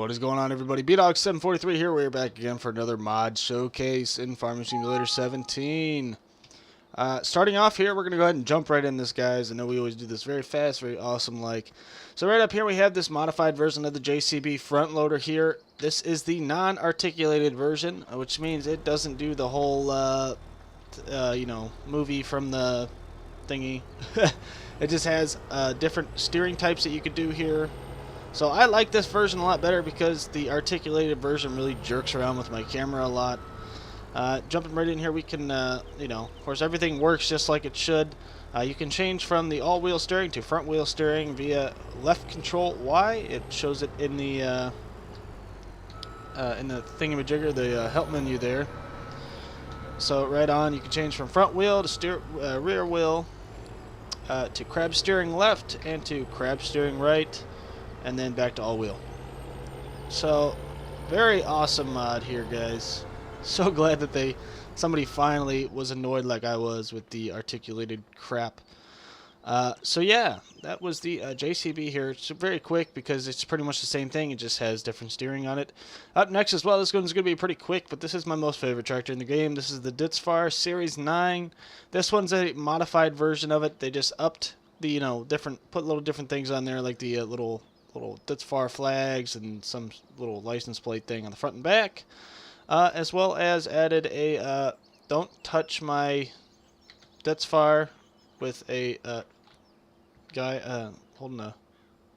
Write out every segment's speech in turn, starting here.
What is going on, everybody? BDog743 here. We're back again for another mod showcase in Farming Simulator 17. Starting off here, we're going to go ahead and jump right in this, guys. I know we always do this very fast, very awesome like. So right up here we have this modified version of the JCB front loader here. This is the non-articulated version, which means it doesn't do the whole, movie from the thingy. It just has different steering types that you could do here. So I like this version a lot better because the articulated version really jerks around with my camera a lot. Jumping right in here, we can, of course everything works just like it should. You can change from the all-wheel steering to front-wheel steering via left control Y. It shows it in the thingamajigger, the help menu there. So right on, you can change from front wheel to rear wheel, to crab steering left and to crab steering right, and then back to all-wheel. So, very awesome mod here, guys. So glad that somebody finally was annoyed like I was with the articulated crap. So yeah, that was the JCB here. It's very quick because it's pretty much the same thing. It just has different steering on it. Up next as well, this one's going to be pretty quick, but this is my most favorite tractor in the game. This is the Deutz-Fahr Series 9. This one's a modified version of it. They just upped the, put little different things on there, like the little Deutz-Fahr flags and some little license plate thing on the front and back, as well as added a don't touch my Deutz-Fahr with a guy holding a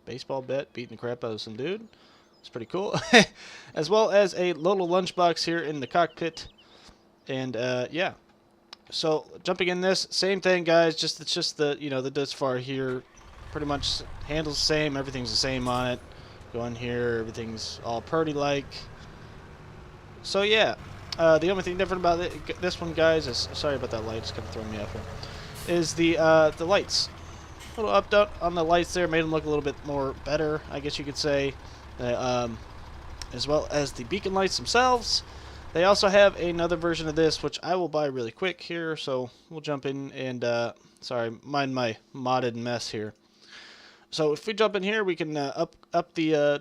baseball bat beating the crap out of some dude. It's pretty cool. As well as a little lunchbox here in the cockpit, and yeah. So jumping in this, same thing, guys. It's just the the Deutz-Fahr here. Pretty much handles the same, everything's the same on it. Go in here, everything's all purdy-like. So yeah, the only thing different about this one, guys, is, sorry about that light, it's kind of throwing me off here, is the lights. A little update on the lights there, made them look a little bit more better, I guess you could say. As well as the beacon lights themselves. They also have another version of this, which I will buy really quick here, so we'll jump in and, sorry, mind my modded mess here. So if we jump in here, we can up the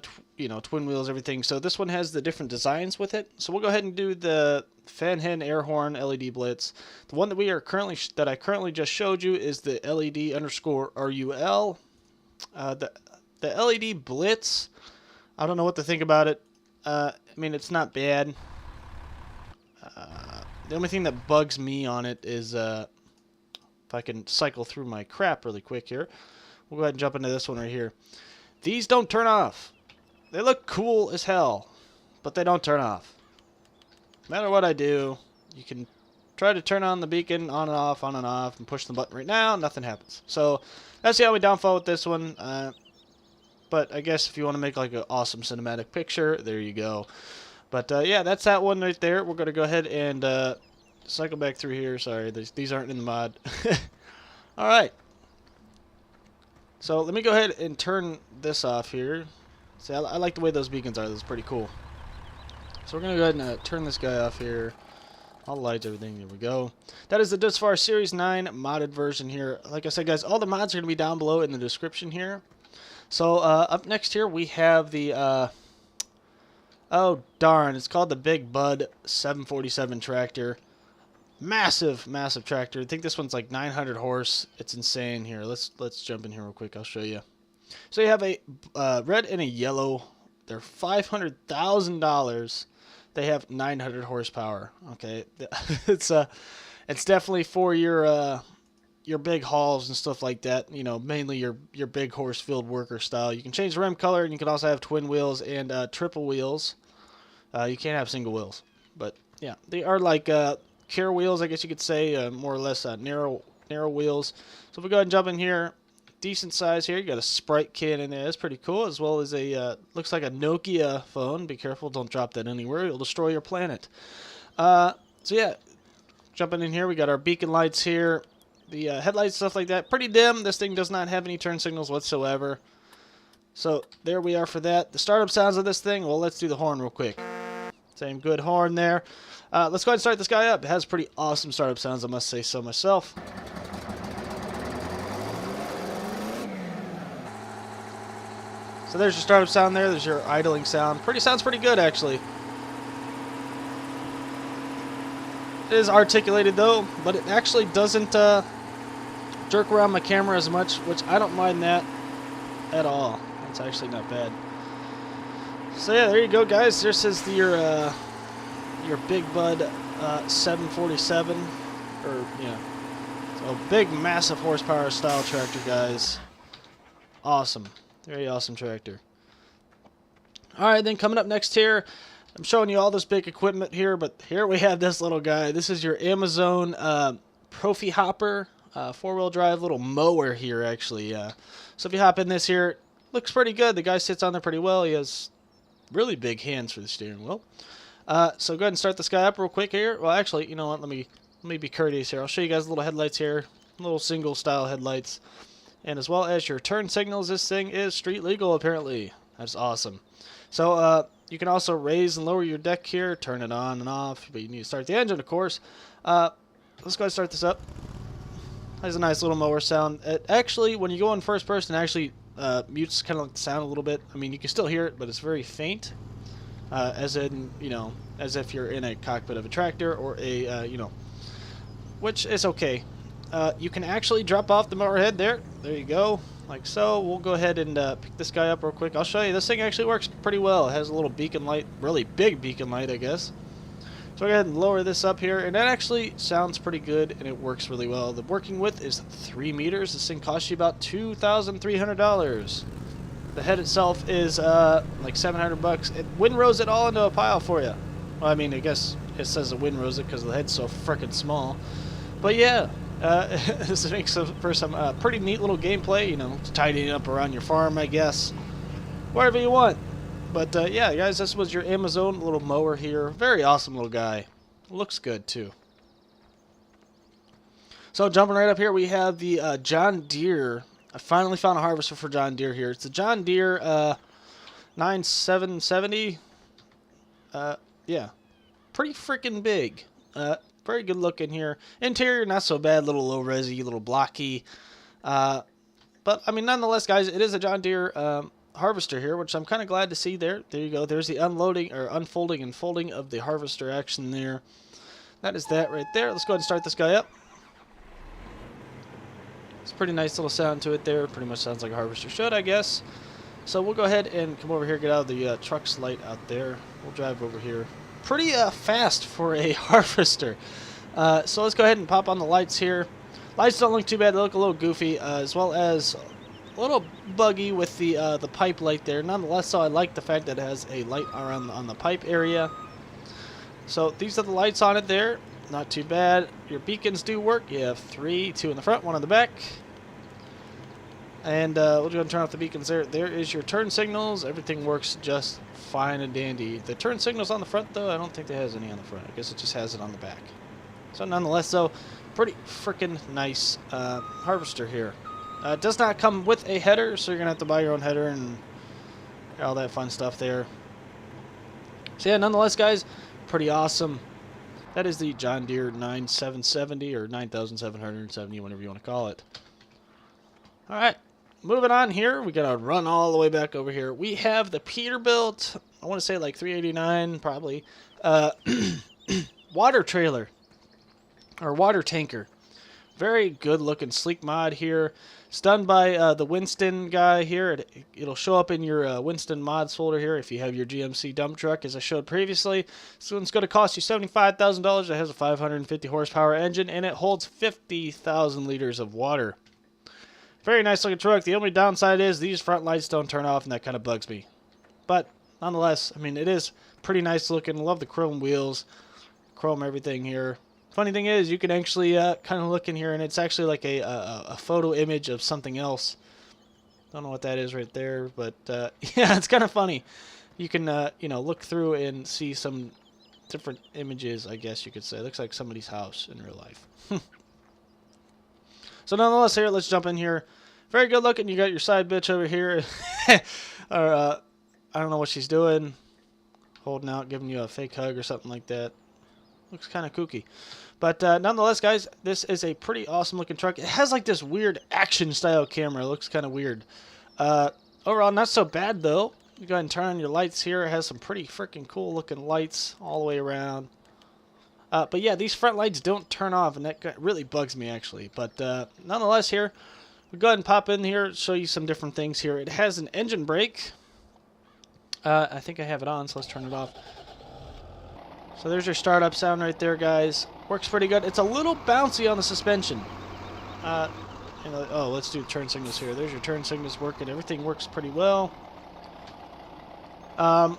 twin wheels, everything. So this one has the different designs with it. So we'll go ahead and do the fan hen air horn LED blitz. The one that I currently just showed you is the LED_RUL. The LED blitz, I don't know what to think about it. I mean, it's not bad. The only thing that bugs me on it is if I can cycle through my crap really quick here. We'll go ahead and jump into this one right here. These don't turn off. They look cool as hell, but they don't turn off. No matter what I do, you can try to turn on the beacon on and off, and push the button right now, nothing happens. So that's the only downfall with this one. But I guess if you want to make like an awesome cinematic picture, there you go. But yeah, that's that one right there. We're going to go ahead and cycle back through here. Sorry, these aren't in the mod. Alright. So let me go ahead and turn this off here. See, I like the way those beacons are. That's pretty cool. So we're going to go ahead and turn this guy off here. All the lights, everything. There we go. That is the Deutz-Fahr Series 9 modded version here. Like I said, guys, all the mods are going to be down below in the description here. So up next here we have the... oh, darn. It's called the Big Bud 747 tractor. Massive, massive tractor. I think this one's like 900 horse. It's insane here. Let's jump in here real quick. I'll show you. So you have a red and a yellow. They're $500,000. They have 900 horsepower. Okay, it's definitely for your big hauls and stuff like that. Mainly your big horse field worker style. You can change the rim color, and you can also have twin wheels and triple wheels. You can't have single wheels, but yeah, they are like care wheels, I guess you could say, more or less narrow wheels. So if we go ahead and jump in here, decent size here. You got a Sprite kit in there. That's pretty cool, as well as a looks like a Nokia phone. Be careful, don't drop that anywhere. You'll destroy your planet. So yeah, jumping in here, we got our beacon lights here. The headlights, stuff like that, pretty dim. This thing does not have any turn signals whatsoever. So there we are for that. The startup sounds of this thing, well, let's do the horn real quick. Same good horn there. Let's go ahead and start this guy up. It has pretty awesome startup sounds, I must say so myself. So there's your startup sound there. There's your idling sound. Sounds pretty good, actually. It is articulated, though, but it actually doesn't jerk around my camera as much, which I don't mind that at all. That's actually not bad. So yeah, there you go, guys. This is your Big Bud 747, or yeah, a big, massive horsepower style tractor, guys. Awesome, very awesome tractor. All right, then coming up next here, I'm showing you all this big equipment here, but here we have this little guy. This is your Amazon Profi Hopper, 4-wheel drive little mower here, actually. So if you hop in this here, it looks pretty good. The guy sits on there pretty well. He has really big hands for the steering wheel. So go ahead and start this guy up real quick here. Well, actually, you know what? Let me be courteous here. I'll show you guys the little headlights here, little single style headlights, and as well as your turn signals. This thing is street legal, apparently. That's awesome. So you can also raise and lower your deck here, turn it on and off, but you need to start the engine, of course. Let's go ahead and start this up. Has a nice little mower sound. It actually, when you go in first person, it actually mutes kind of like the sound a little bit. I mean, you can still hear it, but it's very faint. As in, you know, as if you're in a cockpit of a tractor or a, you know, which is okay. You can actually drop off the mower head there. There you go, like so. We'll go ahead and pick this guy up real quick. I'll show you. This thing actually works pretty well. It has a little beacon light, really big beacon light, I guess. So I'll go ahead and lower this up here, and that actually sounds pretty good, and it works really well. The working width is 3 meters. This thing costs you about $2,300. The head itself is like $700. It windrows it all into a pile for you. Well, I mean, I guess it says it windrows it because the head's so frickin' small. But yeah, this makes for some pretty neat little gameplay. You know, tidying up around your farm, I guess, wherever you want. But yeah, guys, this was your Amazon little mower here. Very awesome little guy. Looks good too. So jumping right up here, we have the John Deere. I finally found a harvester for John Deere here. It's the John Deere 9770. Yeah, pretty freaking big. Very good looking here. Interior, not so bad. Little low resi, little blocky. But I mean, nonetheless, guys, it is a John Deere harvester here, which I'm kind of glad to see there. There you go. There's the unloading or unfolding and folding of the harvester action there. That is that right there. Let's go ahead and start this guy up. It's a pretty nice little sound to it there. Pretty much sounds like a harvester should, I guess. So we'll go ahead and come over here, get out of the truck's light out there. We'll drive over here. Pretty fast for a harvester. So let's go ahead and pop on the lights here. Lights don't look too bad. They look a little goofy, as well as a little buggy with the pipe light there. Nonetheless, so I like the fact that it has a light around on the pipe area. So these are the lights on it there. Not too bad. Your beacons do work. You have 3, 2 in the front, 1 in the back. And we'll go ahead and turn off the beacons there. There is your turn signals. Everything works just fine and dandy. The turn signals on the front, though, I don't think it has any on the front. I guess it just has it on the back. So nonetheless, though, pretty freaking nice harvester here. It does not come with a header, so you're going to have to buy your own header and all that fun stuff there. So yeah, nonetheless, guys, pretty awesome. That is the John Deere 9770 or 9770, whatever you want to call it. All right, moving on here. We got to run all the way back over here. We have the Peterbilt, I want to say like 389 probably, water trailer or water tanker. Very good looking sleek mod here. It's done by the Winston guy here. It'll show up in your Winston mods folder here if you have your GMC dump truck, as I showed previously. This one's going to cost you $75,000. It has a 550 horsepower engine, and it holds 50,000 liters of water. Very nice looking truck. The only downside is these front lights don't turn off, and that kind of bugs me. But nonetheless, I mean, it is pretty nice looking. Love the chrome wheels, chrome everything here. Funny thing is, you can actually kind of look in here, and it's actually like a photo image of something else. Don't know what that is right there, but yeah, it's kind of funny. You can you know, look through and see some different images, I guess you could say. It looks like somebody's house in real life. So nonetheless, here, let's jump in here. Very good looking. You got your side bitch over here, or I don't know what she's doing, holding out, giving you a fake hug or something like that. Looks kind of kooky. But nonetheless, guys, this is a pretty awesome looking truck. It has like this weird action style camera. It looks kind of weird. Overall, not so bad, though. You go ahead and turn on your lights here. It has some pretty freaking cool looking lights all the way around. But yeah, these front lights don't turn off, and that really bugs me, actually. But nonetheless, here, we'll go ahead and pop in here, show you some different things here. It has an engine brake. I think I have it on, so let's turn it off. So there's your startup sound right there, guys. Works pretty good. It's a little bouncy on the suspension. Oh, let's do turn signals here. There's your turn signals working. Everything works pretty well. But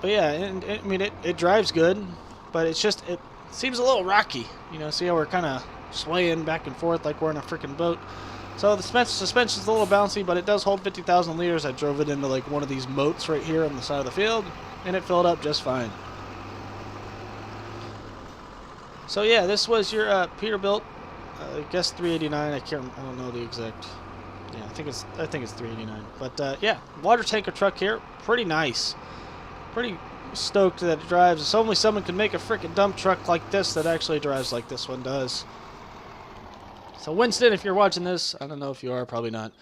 yeah, I mean, it drives good, but it seems a little rocky. You know, see how we're kind of swaying back and forth like we're in a freaking boat. So the suspension's a little bouncy, but it does hold 50,000 liters. I drove it into like one of these moats right here on the side of the field, and it filled up just fine. So yeah, this was your Peterbilt. I guess 389. I don't know the exact. Yeah, I think it's 389. But yeah, water tanker truck here, pretty nice. Pretty stoked that it drives. It's only someone could make a freaking dump truck like this that actually drives like this one does. So Winston, if you're watching this, I don't know if you are, probably not.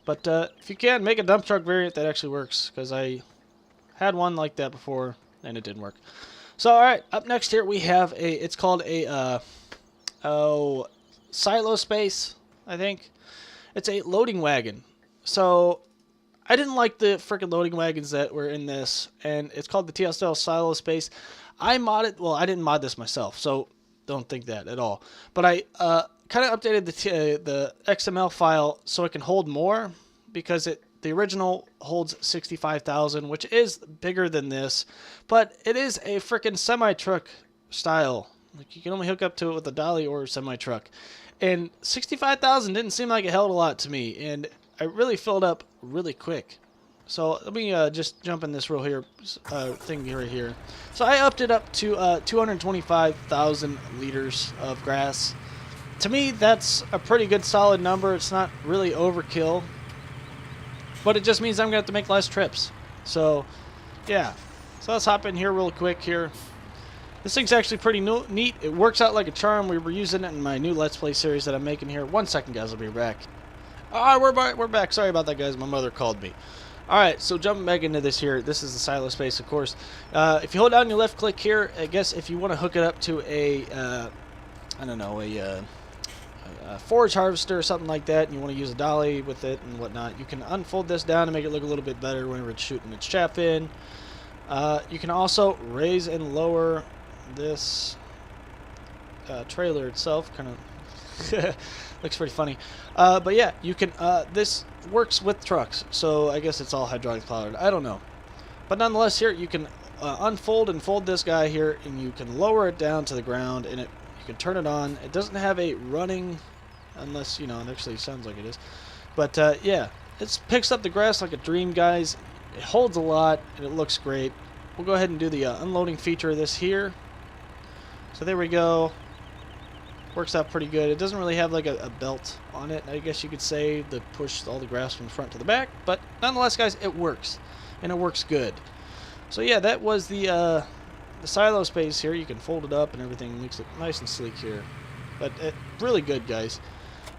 But if you can, make a dump truck variant that actually works, because I had one like that before and it didn't work. So all right, up next here we have it's called a Silospace, I think. It's a loading wagon. So I didn't like the freaking loading wagons that were in this, and it's called the TSL Silospace. I modded, well, I didn't mod this myself, so don't think that at all. But I kind of updated the XML file so it can hold more, because the original holds 65,000, which is bigger than this, but it is a freaking semi-truck style. Like, you can only hook up to it with a dolly or a semi-truck. And 65,000 didn't seem like it held a lot to me, and I really filled up really quick. So let me just jump in this row here, thing right here. So I upped it up to 225,000 liters of grass. To me, that's a pretty good solid number. It's not really overkill, but it just means I'm going to have to make less trips. So, yeah. So let's hop in here real quick here. This thing's actually pretty neat. It works out like a charm. We were using it in my new Let's Play series that I'm making here. 1 second, guys. I'll be back. Alright, we're back. Sorry about that, guys. My mother called me. Alright, so jumping back into this here. This is the Silospace, of course. If you hold down your left click here, I guess if you want to hook it up to a, I don't know, a forage harvester or something like that, and you want to use a dolly with it and whatnot, you can unfold this down to make it look a little bit better whenever it's shooting its chaff in. You can also raise and lower this trailer itself. Kind of looks pretty funny. But yeah, you can, this works with trucks, so I guess it's all hydraulic powered. I don't know. But nonetheless, here you can unfold and fold this guy here, and you can lower it down to the ground, and you can turn it on. It doesn't have a running, unless, you know, it actually sounds like it is. But yeah, it picks up the grass like a dream, guys. It holds a lot, and it looks great. We'll go ahead and do the unloading feature of this here. So there we go. Works out pretty good. It doesn't really have like a belt on it, I guess you could say, to push all the grass from the front to the back. But nonetheless, guys, it works. And it works good. So yeah, that was the Silospace here. You can fold it up and everything. Makes it nice and sleek here. But really good, guys.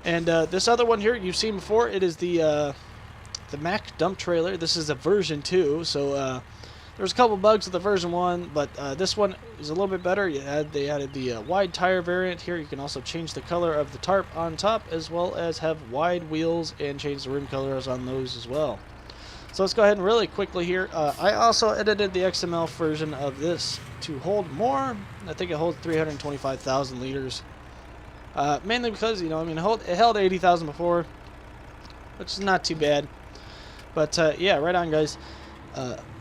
And this other one here you've seen before. It is the Mack dump trailer. This is a version 2. So there's a couple bugs with the version 1, but this one is a little bit better. They added the wide tire variant here. You can also change the color of the tarp on top, as well as have wide wheels and change the rim colors on those as well. So let's go ahead and really quickly here. I also edited the XML version of this to hold more. I think it holds 325,000 liters. Mainly because, you know, I mean, it held 80,000 before, which is not too bad. But yeah, right on, guys.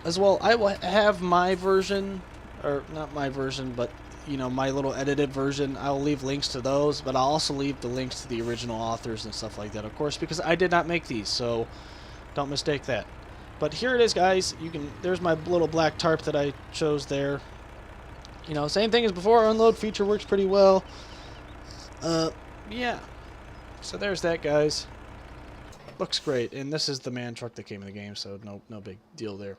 As well, I will have my version, or not my version, but, you know, my little edited version. I'll leave links to those, but I'll also leave the links to the original authors and stuff like that, of course, because I did not make these, so don't mistake that. But here it is, guys. There's my little black tarp that I chose there. You know, same thing as before. Unload feature works pretty well. Yeah. So there's that, guys. Looks great, and this is the man truck that came in the game, so no big deal there.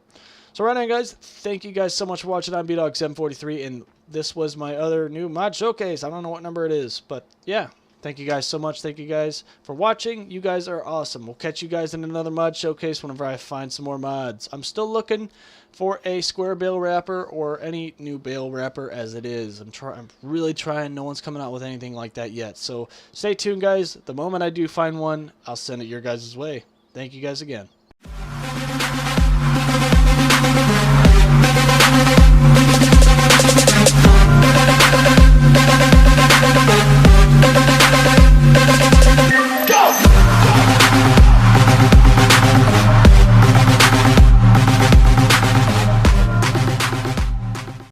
So right on, guys, thank you guys so much for watching. I'm BDog743, and this was my other new mod showcase. I don't know what number it is, but yeah, Thank you guys so much. Thank you guys for watching. You guys are awesome. We'll catch you guys in another mod showcase whenever I find some more mods. I'm still looking for a square bale wrapper or any new bale wrapper as it is. I'm really trying. No one's coming out with anything like that yet. So stay tuned, guys. The moment I do find one, I'll send it your guys' way. Thank you guys again.